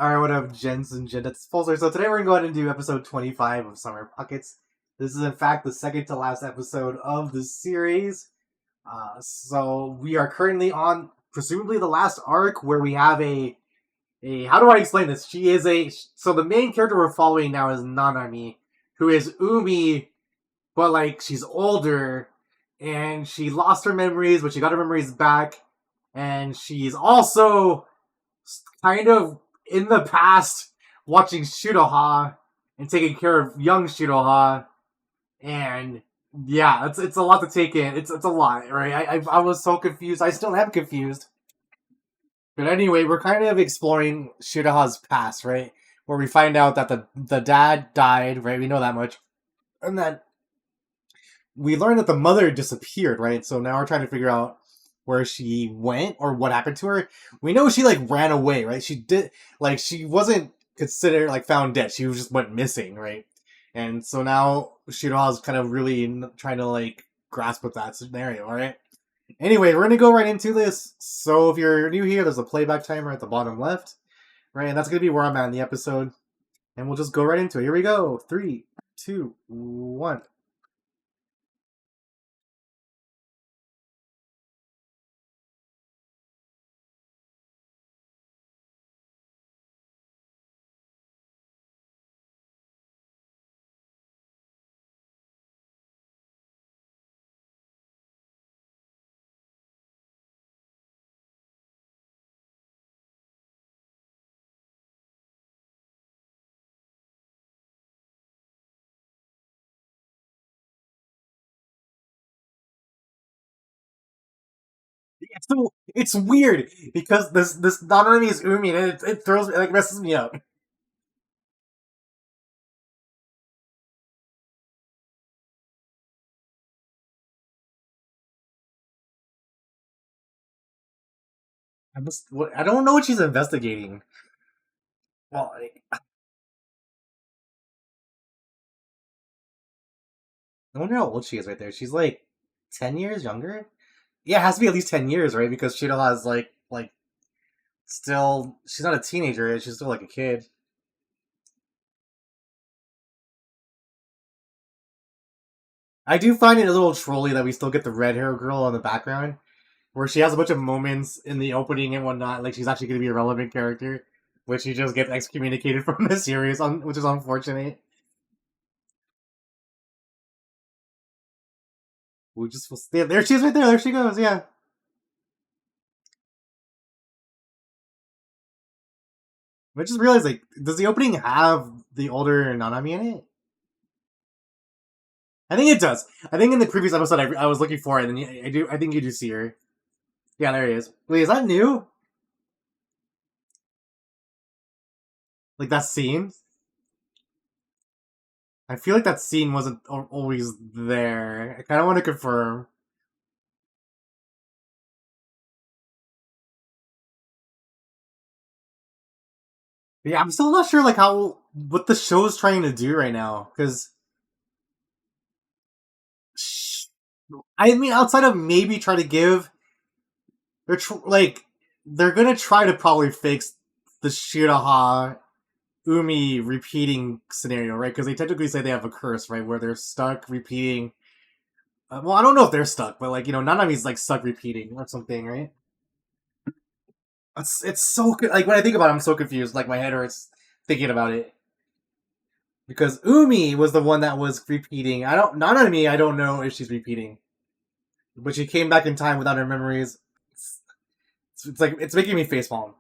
Alright, what up, gents and Jedettes Pulsar? So today we're going to go ahead and do episode 25 of Summer Pockets. This is in fact the second to last episode of the series. So we are currently on presumably the last arc where we have a how do I explain this? She is so the main character we're following now is Nanami, who is Umi, but like she's older and she lost her memories, but she got her memories back, and she's also kind of in the past watching Shiroha and taking care of young Shiroha, and yeah, it's a lot to take in. It's a lot, right? I was so confused. I still am confused. But anyway, we're kind of exploring Shiroha's past, right? Where we find out that the dad died, right? We know that much, and then we learned that the mother disappeared, right? So now we're trying to figure out where she went or what happened to her. We know she like ran away, right? She did like she wasn't considered like found dead. She just went missing, right? And so now Shiroha's kind of really trying to like grasp with that scenario, right? Anyway, we're gonna go right into this. So if you're new here, there's a playback timer at the bottom left, right? And that's gonna be where I'm at in the episode. And we'll just go right into it. Here we go. 3, 2, 1. So it's weird because this not only is Umi and it throws me like messes me up. I don't know what she's investigating. Well, I wonder how old she is right there. She's like 10 years younger. Yeah, it has to be at least 10 years, right? Because Shiro has like still she's not a teenager. She's still like a kid. I do find it a little trolly that we still get the red hair girl in the background, where she has a bunch of moments in the opening and whatnot. Like she's actually going to be a relevant character, which she just gets excommunicated from the series, which is unfortunate. We just there she is right there. There she goes. Yeah. I just realized like, does the opening have the older Nanami in it? I think it does. I think in the previous episode I was looking for it, and I do. I think you do see her. Yeah, there he is. Wait, is that new? Like that scene? I feel like that scene wasn't always there. I kind of want to confirm. But yeah, I'm still not sure like how what the show's trying to do right now because I mean outside of maybe try to give like they're gonna try to probably fix the Shiraha Umi repeating scenario, right? Because they technically say they have a curse, right, where they're stuck repeating. Well, I don't know if they're stuck, but like Nanami's like stuck repeating or something, right? It's so good. Like when I think about it, I'm so confused. Like my head hurts thinking about it because Umi was the one that was repeating. I don't Nanami. I don't know if she's repeating, but she came back in time without her memories. It's, it's like it's making me facepalm.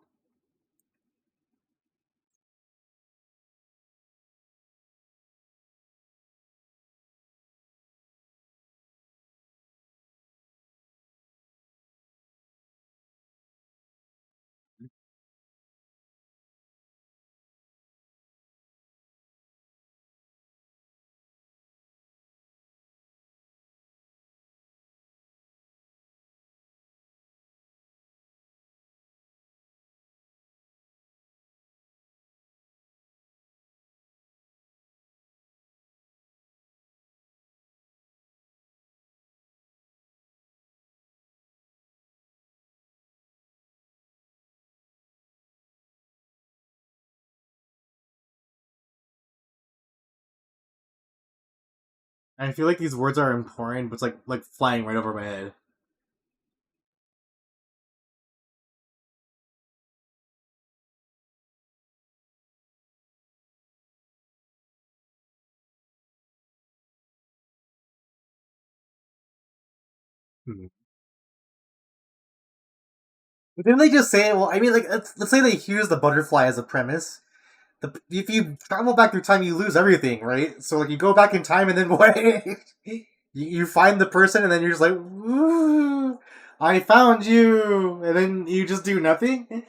I feel like these words are important, but it's like flying right over my head. Hmm. But didn't they just say, well, I mean, like, let's say they use the butterfly as a premise. If you travel back through time, you lose everything, right? So, like, you go back in time and then what? You find the person and then you're just like, "Woo, I found you!" And then you just do nothing?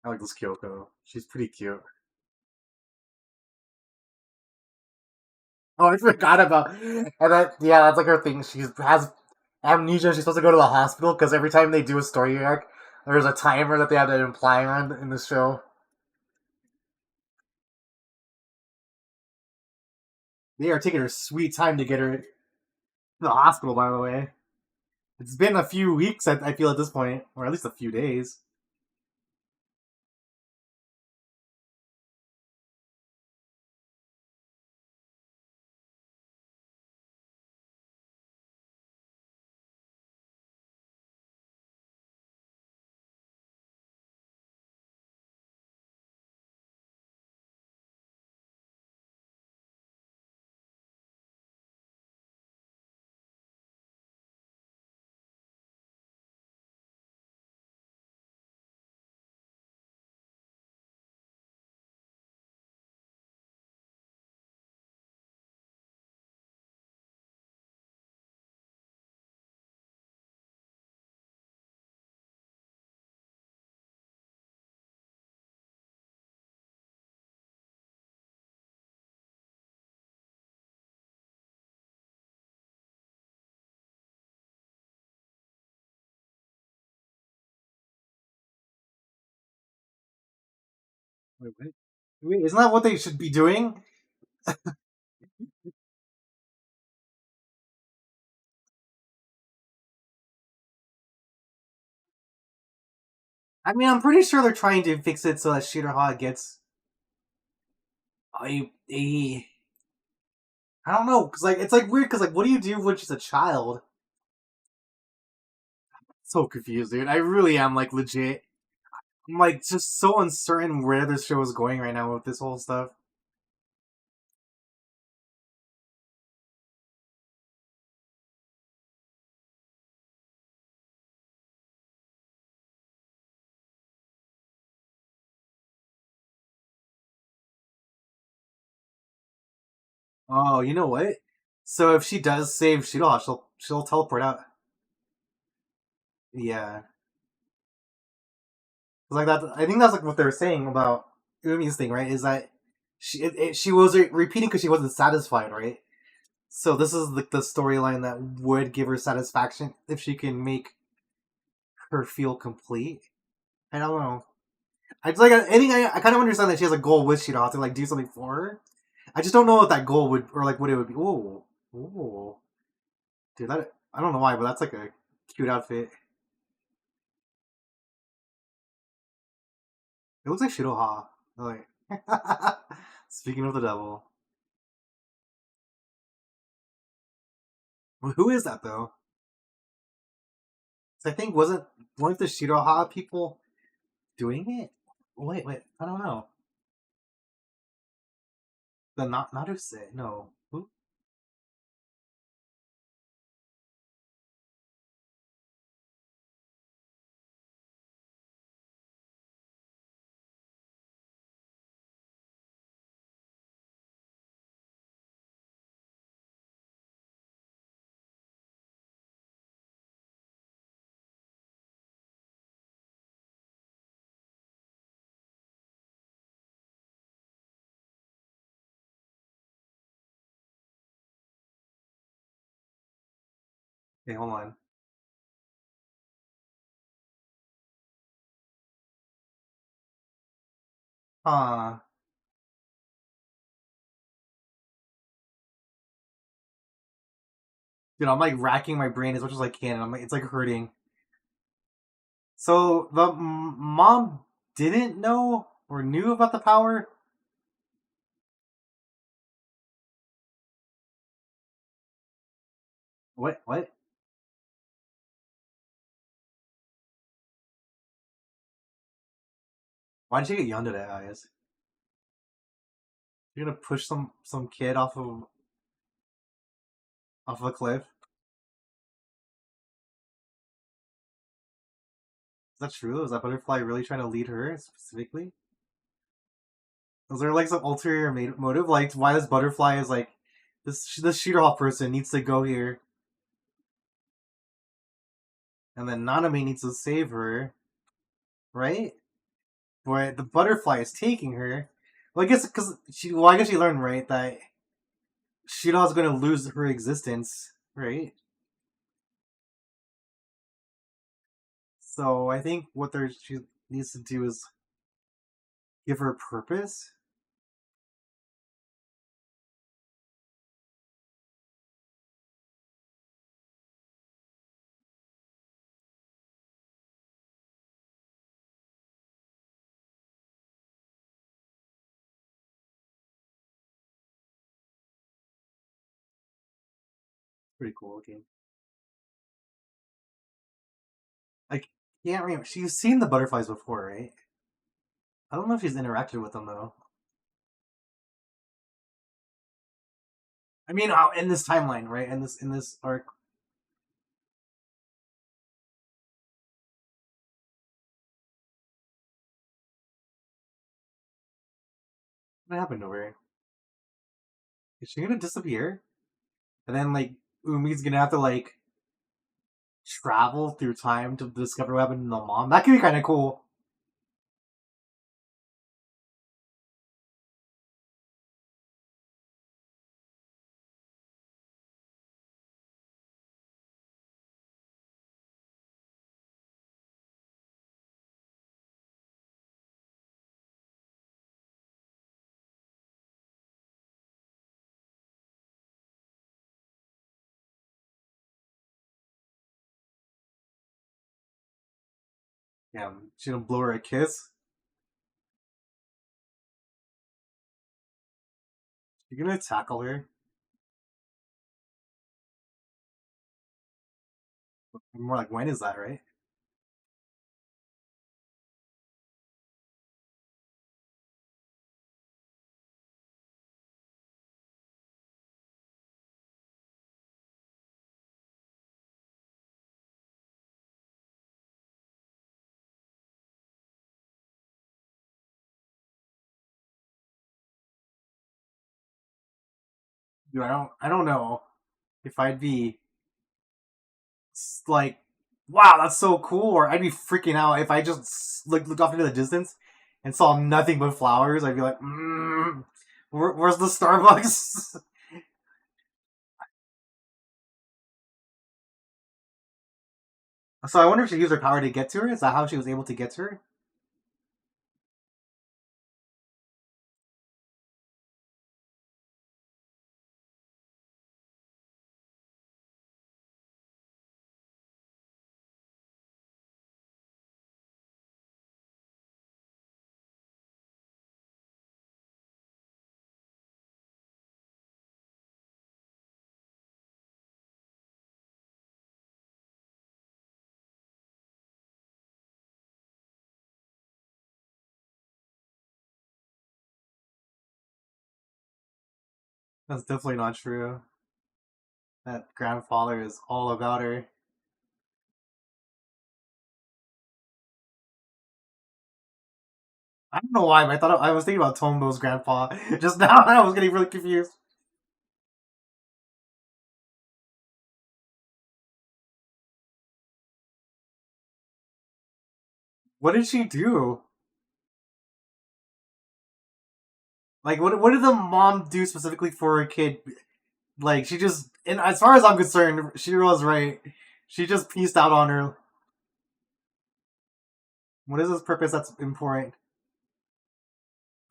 I like this Kyoko. She's pretty cute. Oh, I forgot about. And that, yeah, that's like her thing. She has amnesia. She's supposed to go to the hospital because every time they do a story arc, there's a timer that they have to imply on in the show. They are taking her sweet time to get her to the hospital. By the way, it's been a few weeks. I feel at this point, or at least a few days. Wait, wait, wait, isn't that what they should be doing? I mean, I'm pretty sure they're trying to fix it so that Shiraha gets a I don't know, cause like it's like weird, cause like what do you do when she's a child? So confused, dude. I really am like legit. I'm like just so uncertain where this show is going right now with this whole stuff. Oh, you know what? So if she does save Shiraha, she'll teleport out. Yeah, like that. I think that's like what they were saying about Umi's thing, right? Is that she was repeating because she wasn't satisfied, right? So this is the storyline that would give her satisfaction if she can make her feel complete. I don't know. I just like I think I kind of understand that she has a goal with Shiraha to like do something for her. I just don't know what that goal would or like what it would be. Ooh, ooh, dude, that I don't know why, but that's like a cute outfit. It looks like Shiroha. Like speaking of the devil, well, who is that though? 'Cause I think weren't the Shiroha people doing it? Wait, I don't know. The Naruse, no. Who? Okay, hold on. Huh. Dude, I'm like racking my brain as much as I can, and I'm like, it's like hurting. So the mom didn't know or knew about the power. What? What? Why did she get yandere, I guess? You're gonna push some kid off of a cliff? Is that true? Is that butterfly really trying to lead her specifically? Is there like some ulterior motive? Like why this butterfly is like this shooter hall person needs to go here, and then Nanami needs to save her, right? But the butterfly is taking her. Well, I guess because she. Well, I guess she learned right that Shira's going to lose her existence, right? So I think what she needs to do is give her purpose. Pretty cool looking. I can't remember. She's seen the butterflies before, right? I don't know if she's interacted with them though. I mean, in this timeline, right? In this arc. What happened to her? Is she gonna disappear? And then like Umi's gonna have to like travel through time to discover what happened to the mom. That could be kind of cool. Yeah, she gonna blow her a kiss. You're gonna tackle her. More like when is that, right? Dude, I don't know if I'd be like, wow, that's so cool, or I'd be freaking out if I just looked off into the distance and saw nothing but flowers. I'd be like, where's the Starbucks? So I wonder if she used her power to get to her. Is that how she was able to get to her? That's definitely not true. That grandfather is all about her. I don't know why, but I thought I was thinking about Tombo's grandpa just now. I was getting really confused. What did she do? Like, what did the mom do specifically for her kid? Like, she just, and as far as I'm concerned, she was right. She just pieced out on her. What is this purpose that's important?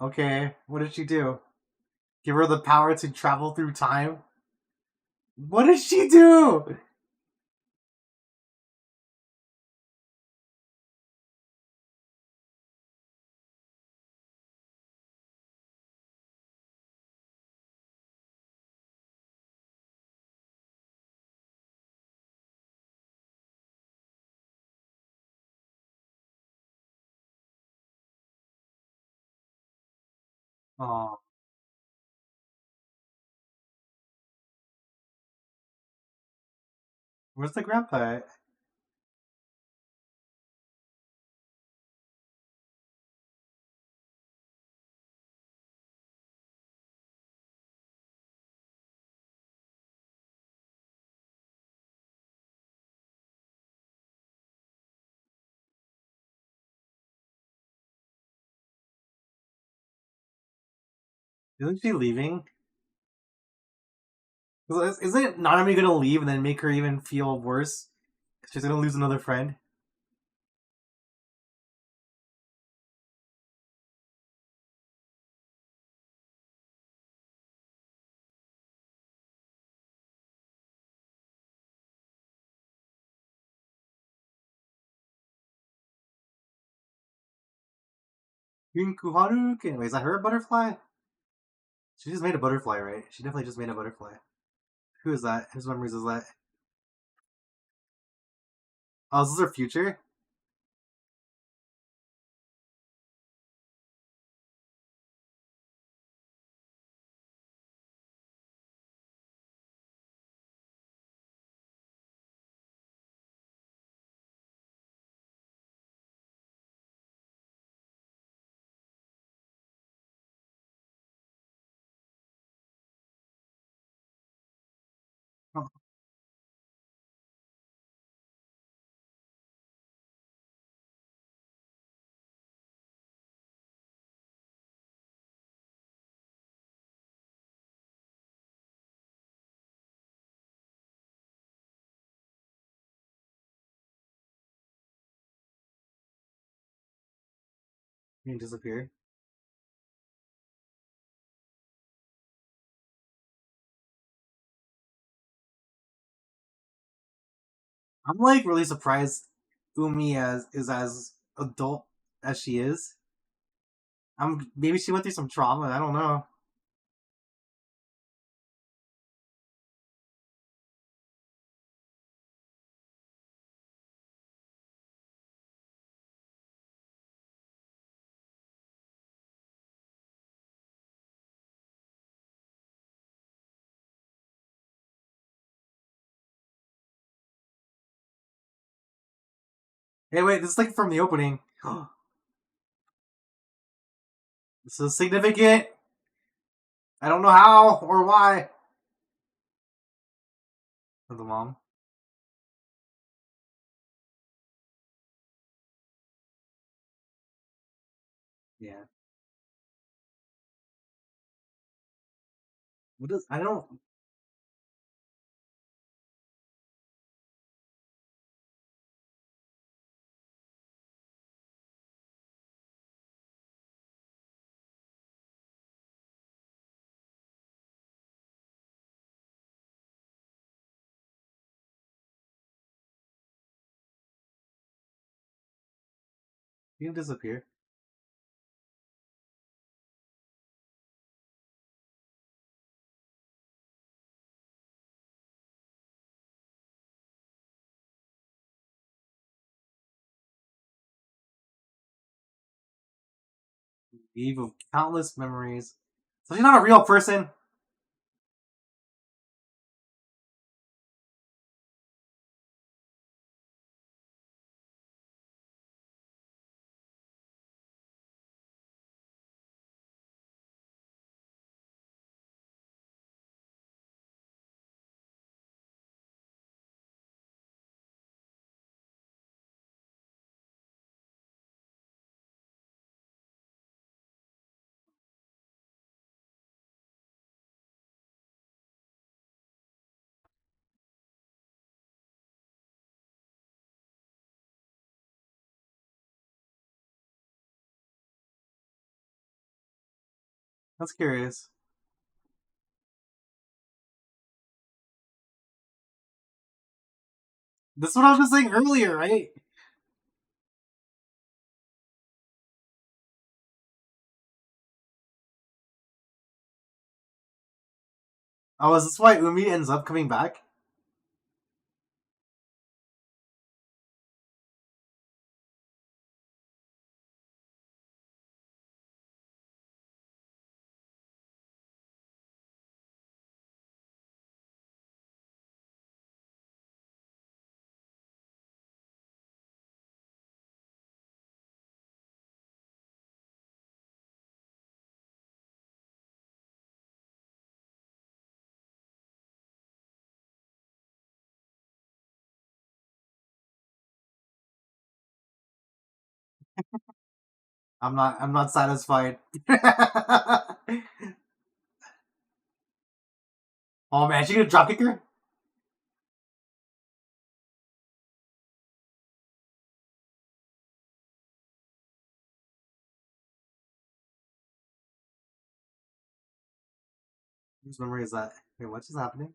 Okay, what did she do? Give her the power to travel through time? What did she do? Oh, where's the grandpa at? Isn't she leaving? Isn't Nanami gonna leave and then make her even feel worse? 'Cause she's gonna lose another friend. Yunkuharu? Wait, is that her butterfly? She just made a butterfly, right? She definitely just made a butterfly. Who is that? Whose memories is that? Oh, is this her future? Oh, you disappear. I'm like really surprised Umi as is as adult as she is. Maybe she went through some trauma. I don't know. Hey, wait, this is like from the opening. This is significant. I don't know how or why. For the mom. Yeah. What does I don't. You can disappear. Eve of countless memories. So she's not a real person. That's curious. This is what I was just saying earlier, right? Oh, is this why Umi ends up coming back? I'm not satisfied. Oh man, she gonna drop kick her? Whose memory is that? Wait, what's just happening?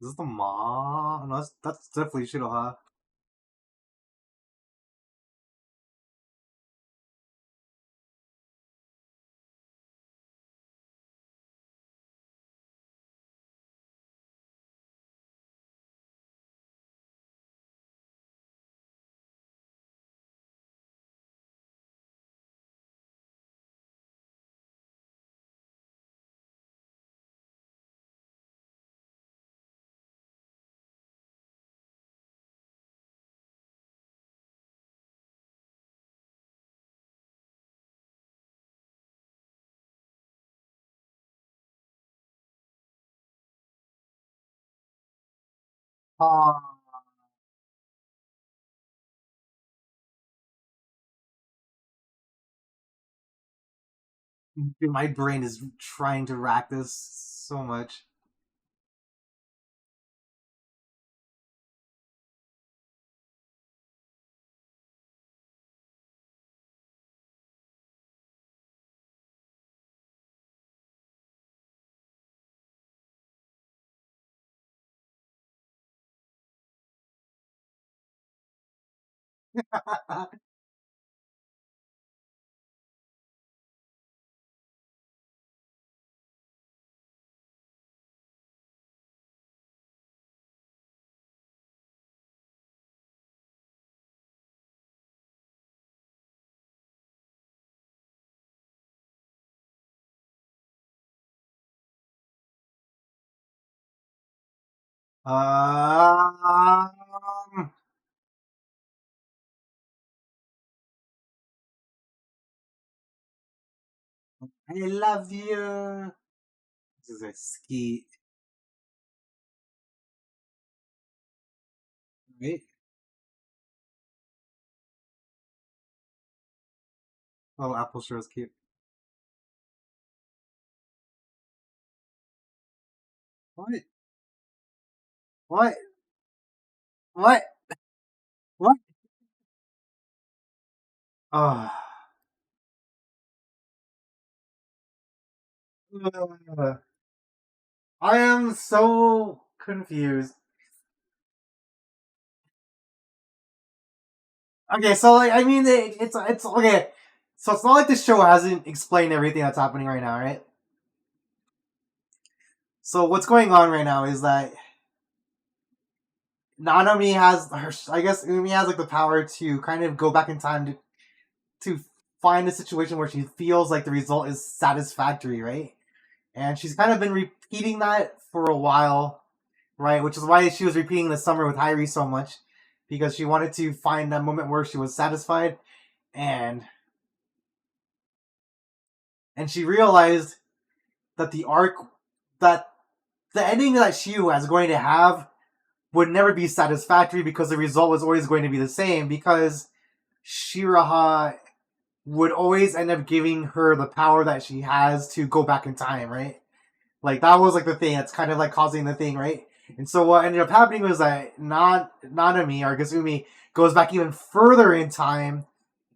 Is this the mom? No, that's definitely Shiroha. Oh, dude, my brain is trying to rack this so much. Um, I love you. This is a ski, right? Oh, Apple sure is cute. What? What? What? What? Oh, I am so confused. Okay, so like I mean, it's okay. So it's not like the show hasn't explained everything that's happening right now, right? So what's going on right now is that Nanami has her. I guess Umi has like the power to kind of go back in time to find a situation where she feels like the result is satisfactory, right? And she's kind of been repeating that for a while, right? Which is why she was repeating the summer with Hyrie so much, because she wanted to find that moment where she was satisfied, and she realized that the arc, that the ending that Shiu was going to have would never be satisfactory because the result was always going to be the same, because Shiraha would always end up giving her the power that she has to go back in time, right? Like that was like the thing that's kind of like causing the thing, right? And so what ended up happening was that Nanami or Gazumi goes back even further in time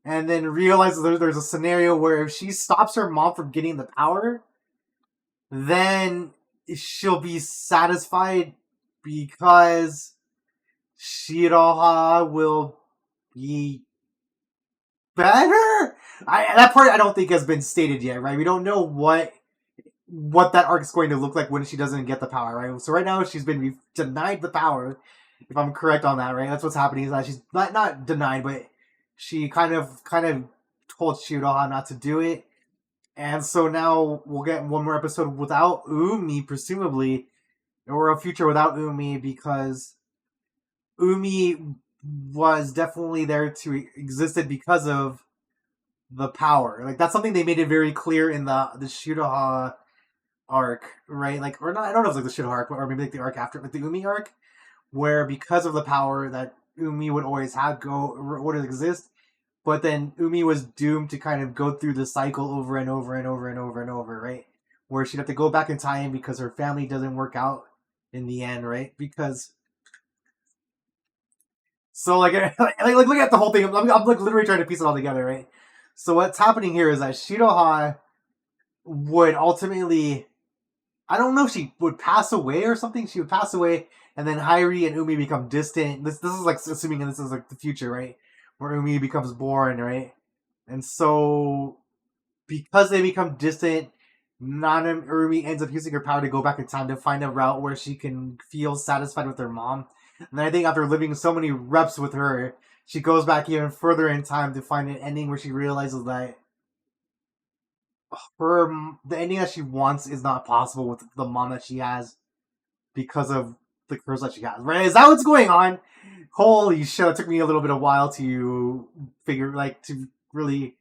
and then realizes there's a scenario where if she stops her mom from getting the power, then she'll be satisfied because Shiroha will be better. That part I don't think has been stated yet, right? We don't know what that arc is going to look like when she doesn't get the power, right? So right now she's been denied the power. If I'm correct on that, right? That's what's happening. Is that she's not denied, but she kind of told Shiroha not to do it. And so now we'll get one more episode without Umi, presumably, or a future without Umi, because Umi was definitely there to existed because of the power. Like that's something they made it very clear in the Shiroha arc, right? Like, or not, I don't know if it's like the Shiro arc, or maybe like the arc after, like the Umi arc, where because of the power that Umi would always have would exist, but then Umi was doomed to kind of go through the cycle over and over and over and over and over, right? Where she'd have to go back in time because her family doesn't work out in the end, right? Because so like look at the whole thing. I'm like literally trying to piece it all together, right? So what's happening here is that Shiroha would ultimately, I don't know if she would pass away or something. She would pass away, and then Hairi and Umi become distant. This is like assuming this is like the future, right? Where Umi becomes born, right? And so because they become distant, Nana Umi ends up using her power to go back in time to find a route where she can feel satisfied with her mom. And then I think after living so many reps with her, she goes back even further in time to find an ending where she realizes that her the ending that she wants is not possible with the mom that she has because of the curse that she has. Right? Is that what's going on? Holy shit! It took me a little bit of while to figure, like, to really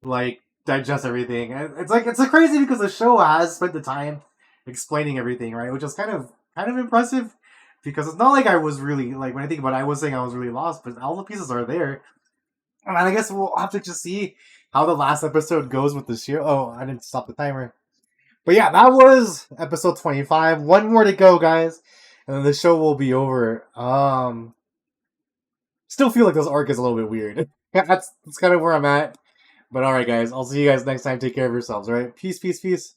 like digest everything. It's like it's crazy because the show has spent the time explaining everything, right? Which is kind of impressive because it's not like I was really like when I think about it, I was saying I was really lost, but all the pieces are there. And I guess we'll have to just see how the last episode goes with this year. Oh, I didn't stop the timer. But yeah, that was episode 25. One more to go, guys. And then the show will be over. Still feel like this arc is a little bit weird. That's kind of where I'm at. But alright, guys. I'll see you guys next time. Take care of yourselves, alright? Peace, peace, peace.